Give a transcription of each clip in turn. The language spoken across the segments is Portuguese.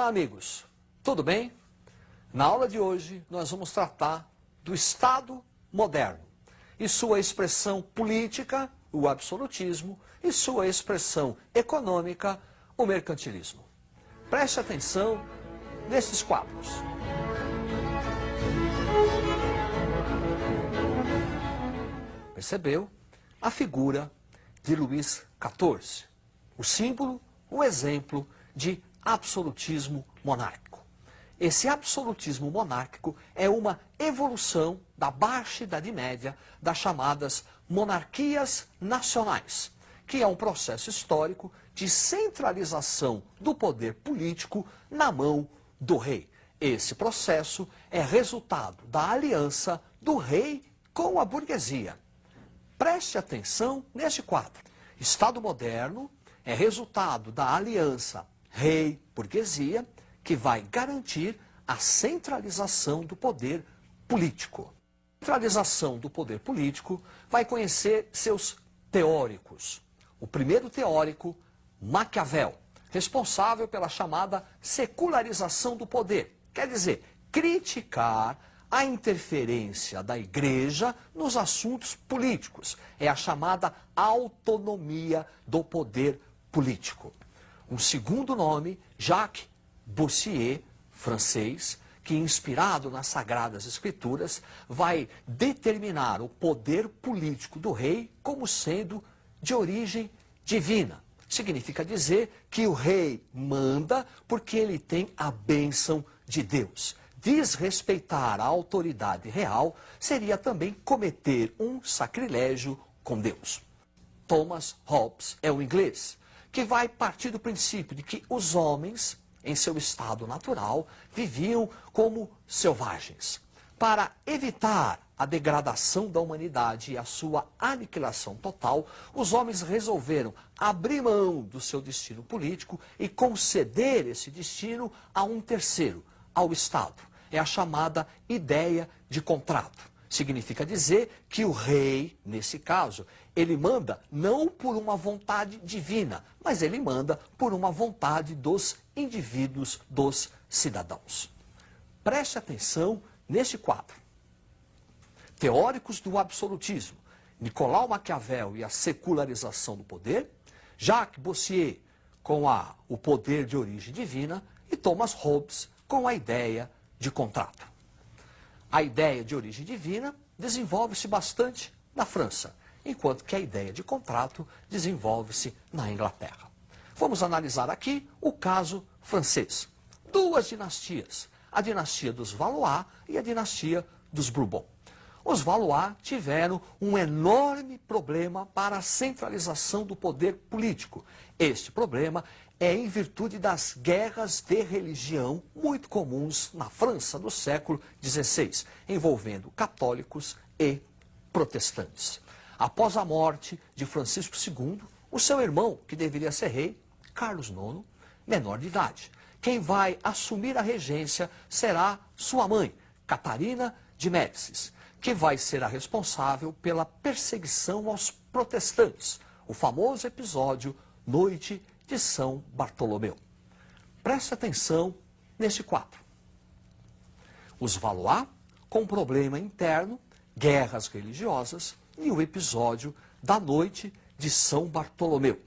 Olá, amigos. Tudo bem? Na aula de hoje, nós vamos tratar do Estado moderno e sua expressão política, o absolutismo, e sua expressão econômica, o mercantilismo. Preste atenção nesses quadros. Percebeu? A figura de Luís XIV, o símbolo, o exemplo de absolutismo monárquico. Esse absolutismo monárquico é uma evolução da Baixa Idade Média das chamadas monarquias nacionais, que é um processo histórico de centralização do poder político na mão do rei. Esse processo é resultado da aliança do rei com a burguesia. Preste atenção neste quadro. Estado moderno é resultado da aliança rei-burguesia, que vai garantir a centralização do poder político. A centralização do poder político vai conhecer seus teóricos. O primeiro teórico, Maquiavel, responsável pela chamada secularização do poder. Quer dizer, criticar a interferência da igreja nos assuntos políticos. É a chamada autonomia do poder político. Um segundo nome, Jacques Bossuet, francês, que inspirado nas Sagradas Escrituras, vai determinar o poder político do rei como sendo de origem divina. Significa dizer que o rei manda porque ele tem a bênção de Deus. Desrespeitar a autoridade real seria também cometer um sacrilégio com Deus. Thomas Hobbes é um inglês que vai partir do princípio de que os homens, em seu estado natural, viviam como selvagens. Para evitar a degradação da humanidade e a sua aniquilação total, os homens resolveram abrir mão do seu destino político e conceder esse destino a um terceiro, ao Estado. É a chamada ideia de contrato. Significa dizer que o rei, nesse caso, ele manda não por uma vontade divina, mas ele manda por uma vontade dos indivíduos, dos cidadãos. Preste atenção neste quadro. Teóricos do absolutismo, Nicolau Maquiavel e a secularização do poder, Jacques Bossuet com o poder de origem divina e Thomas Hobbes com a ideia de contrato. A ideia de origem divina desenvolve-se bastante na França, enquanto que a ideia de contrato desenvolve-se na Inglaterra. Vamos analisar aqui o caso francês. Duas dinastias, a dinastia dos Valois e a dinastia dos Bourbon. Os Valois tiveram um enorme problema para a centralização do poder político. Este problema é em virtude das guerras de religião muito comuns na França do século XVI, envolvendo católicos e protestantes. Após a morte de Francisco II, o seu irmão, que deveria ser rei, Carlos IX, menor de idade. Quem vai assumir a regência será sua mãe, Catarina de Médicis, que vai ser a responsável pela perseguição aos protestantes, o famoso episódio Noite de São Bartolomeu. Preste atenção neste quadro. Os Valois com problema interno, guerras religiosas e o episódio da Noite de São Bartolomeu.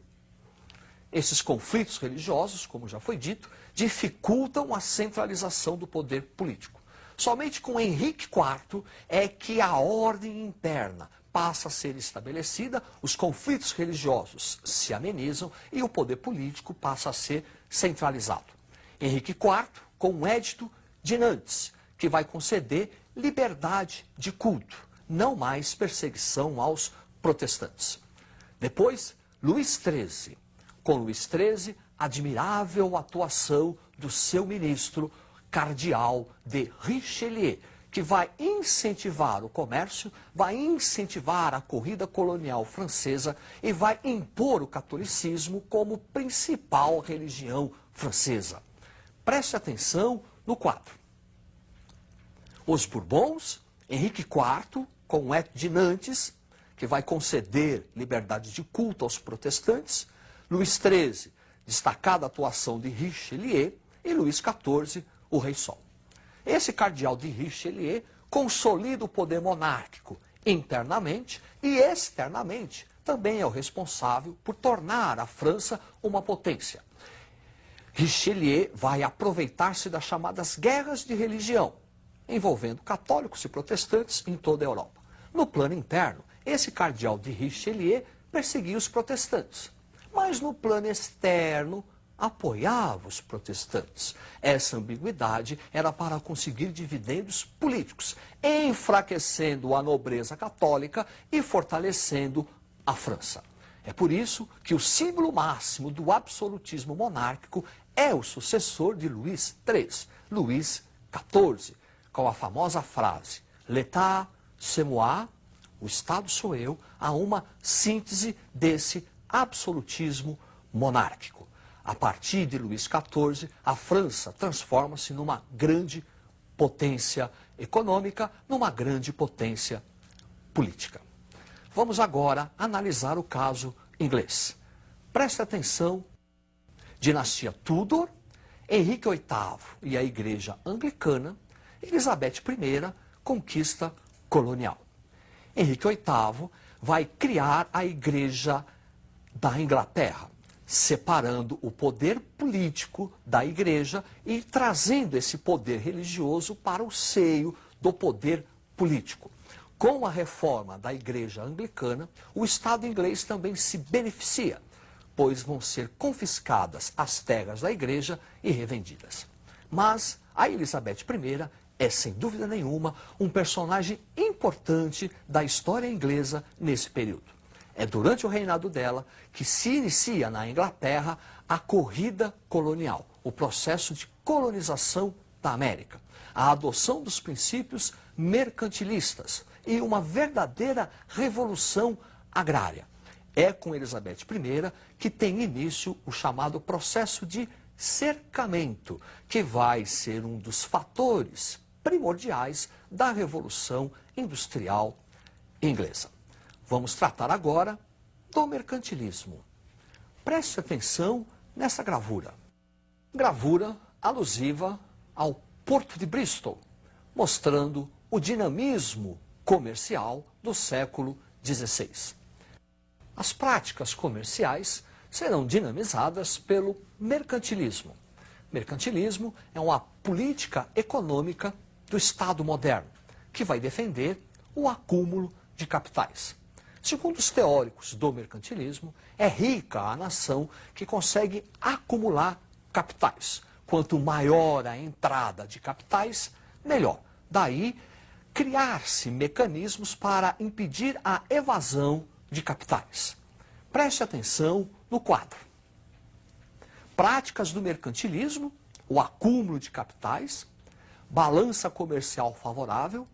Esses conflitos religiosos, como já foi dito, dificultam a centralização do poder político. Somente com Henrique IV é que a ordem interna passa a ser estabelecida, os conflitos religiosos se amenizam e o poder político passa a ser centralizado. Henrique IV com o Edito de Nantes, que vai conceder liberdade de culto, não mais perseguição aos protestantes. Depois, Luís XIII. Com Luís XIII, admirável atuação do seu ministro, cardeal de Richelieu, que vai incentivar o comércio, vai incentivar a corrida colonial francesa e vai impor o catolicismo como principal religião francesa. Preste atenção no quadro. Os Bourbons, Henrique IV, com o Edito de Nantes, que vai conceder liberdade de culto aos protestantes, Luís XIII, destacada atuação de Richelieu, e Luís XIV, o Rei Sol. Esse cardeal de Richelieu consolida o poder monárquico internamente e externamente também é o responsável por tornar a França uma potência. Richelieu vai aproveitar-se das chamadas guerras de religião, envolvendo católicos e protestantes em toda a Europa. No plano interno, esse cardeal de Richelieu perseguia os protestantes, mas no plano externo apoiava os protestantes. Essa ambiguidade era para conseguir dividendos políticos, enfraquecendo a nobreza católica e fortalecendo a França. É por isso que o símbolo máximo do absolutismo monárquico é o sucessor de Luís III, Luís XIV, com a famosa frase "L'État, c'est moi", o Estado sou eu, a uma síntese desse absolutismo monárquico. A partir de Luís XIV, a França transforma-se numa grande potência econômica, numa grande potência política. Vamos agora analisar o caso inglês. Preste atenção, dinastia Tudor, Henrique VIII e a Igreja Anglicana, Elizabeth I, conquista colonial. Henrique VIII vai criar a Igreja da Inglaterra, separando o poder político da Igreja e trazendo esse poder religioso para o seio do poder político. Com a reforma da Igreja Anglicana, o Estado inglês também se beneficia, pois vão ser confiscadas as terras da Igreja e revendidas. Mas a Elizabeth I é, sem dúvida nenhuma, um personagem importante da história inglesa nesse período. É durante o reinado dela que se inicia na Inglaterra a corrida colonial, o processo de colonização da América, a adoção dos princípios mercantilistas e uma verdadeira revolução agrária. É com Elizabeth I que tem início o chamado processo de cercamento, que vai ser um dos fatores primordiais da Revolução Industrial Inglesa. Vamos tratar agora do mercantilismo. Preste atenção nessa gravura. Gravura alusiva ao Porto de Bristol, mostrando o dinamismo comercial do século XVI. As práticas comerciais serão dinamizadas pelo mercantilismo. Mercantilismo é uma política econômica do Estado moderno, que vai defender o acúmulo de capitais. Segundo os teóricos do mercantilismo, é rica a nação que consegue acumular capitais. Quanto maior a entrada de capitais, melhor. Daí, criar-se mecanismos para impedir a evasão de capitais. Preste atenção no quadro. Práticas do mercantilismo, o acúmulo de capitais, balança comercial favorável,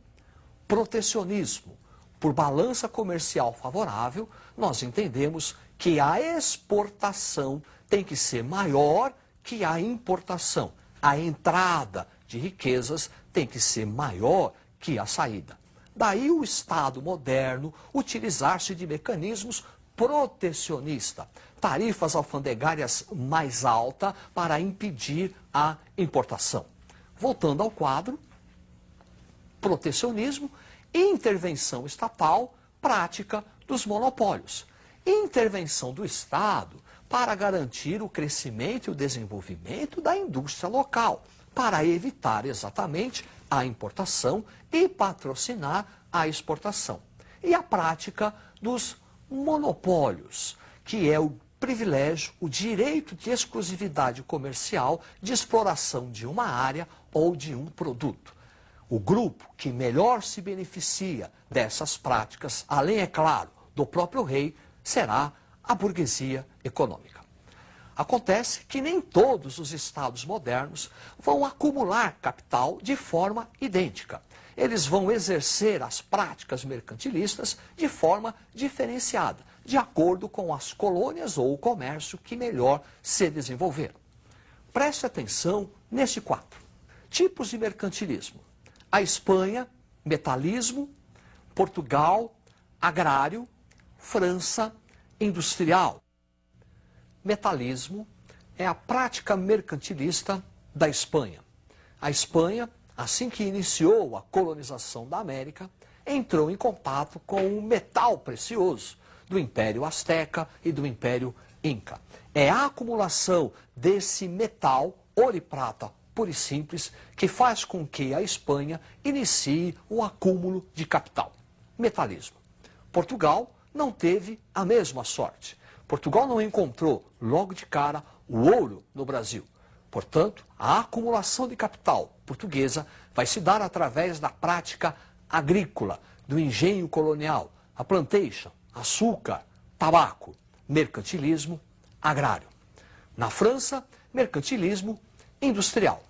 protecionismo. Por balança comercial favorável, nós entendemos que a exportação tem que ser maior que a importação. A entrada de riquezas tem que ser maior que a saída. Daí o Estado moderno utilizar-se de mecanismos protecionistas, tarifas alfandegárias mais altas para impedir a importação. Voltando ao quadro, protecionismo, intervenção estatal, prática dos monopólios. Intervenção do Estado para garantir o crescimento e o desenvolvimento da indústria local, para evitar exatamente a importação e patrocinar a exportação. E a prática dos monopólios, que é o privilégio, o direito de exclusividade comercial de exploração de uma área ou de um produto. O grupo que melhor se beneficia dessas práticas, além, é claro, do próprio rei, será a burguesia econômica. Acontece que nem todos os estados modernos vão acumular capital de forma idêntica. Eles vão exercer as práticas mercantilistas de forma diferenciada, de acordo com as colônias ou o comércio que melhor se desenvolveram. Preste atenção neste quadro. Tipos de mercantilismo. A Espanha, metalismo, Portugal, agrário, França, industrial. Metalismo é a prática mercantilista da Espanha. A Espanha, assim que iniciou a colonização da América, entrou em contato com o metal precioso do Império Azteca e do Império Inca. É a acumulação desse metal, ouro e prata, puro e simples, que faz com que a Espanha inicie o acúmulo de capital. Metalismo. Portugal não teve a mesma sorte. Portugal não encontrou, logo de cara, o ouro no Brasil. Portanto, a acumulação de capital portuguesa vai se dar através da prática agrícola, do engenho colonial, a plantation, açúcar, tabaco, mercantilismo agrário. Na França, mercantilismo industrial.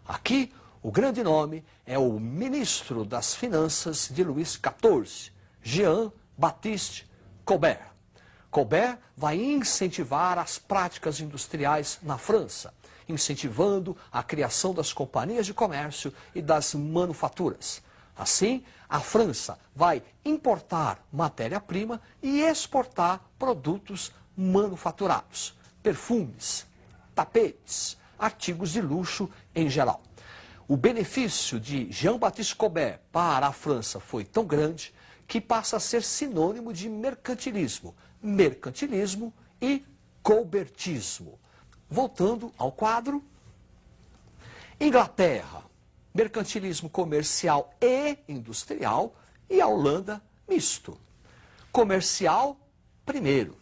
Aqui, o grande nome é o ministro das Finanças de Luís XIV, Jean-Baptiste Colbert. Colbert vai incentivar as práticas industriais na França, incentivando a criação das companhias de comércio e das manufaturas. Assim, a França vai importar matéria-prima e exportar produtos manufaturados, perfumes, tapetes, artigos de luxo em geral. O benefício de Jean-Baptiste Colbert para a França foi tão grande que passa a ser sinônimo de mercantilismo e colbertismo. Voltando ao quadro, Inglaterra, mercantilismo comercial e industrial, e a Holanda, misto. Comercial, primeiro.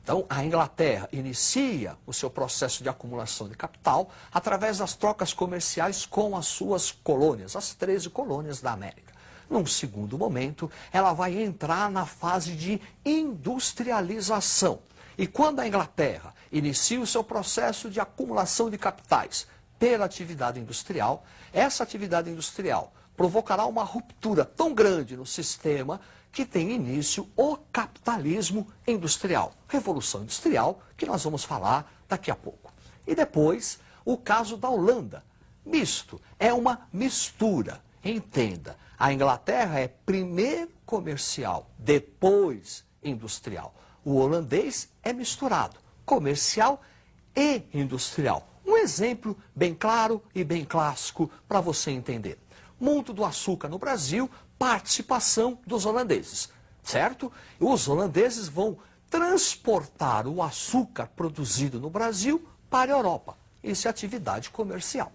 Então, a Inglaterra inicia o seu processo de acumulação de capital através das trocas comerciais com as suas colônias, as 13 colônias da América. Num segundo momento, ela vai entrar na fase de industrialização. E quando a Inglaterra inicia o seu processo de acumulação de capitais pela atividade industrial, essa atividade industrial provocará uma ruptura tão grande no sistema que tem início o capitalismo industrial. Revolução industrial, que nós vamos falar daqui a pouco. E depois, o caso da Holanda. Misto, é uma mistura. Entenda, a Inglaterra é primeiro comercial, depois industrial. O holandês é misturado, comercial e industrial. Um exemplo bem claro e bem clássico para você entender. Mundo do açúcar no Brasil, participação dos holandeses, certo? Os holandeses vão transportar o açúcar produzido no Brasil para a Europa. Isso é atividade comercial.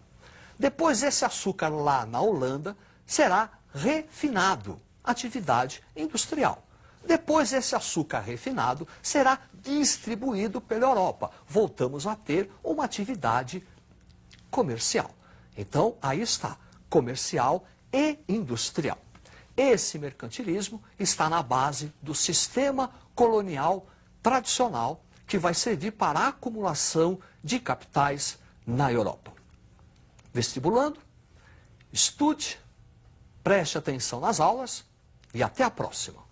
Depois, esse açúcar lá na Holanda será refinado, atividade industrial. Depois, esse açúcar refinado será distribuído pela Europa. Voltamos a ter uma atividade comercial. Então, aí está, comercial e industrial. Esse mercantilismo está na base do sistema colonial tradicional que vai servir para a acumulação de capitais na Europa. Vestibulando, estude, preste atenção nas aulas e até a próxima.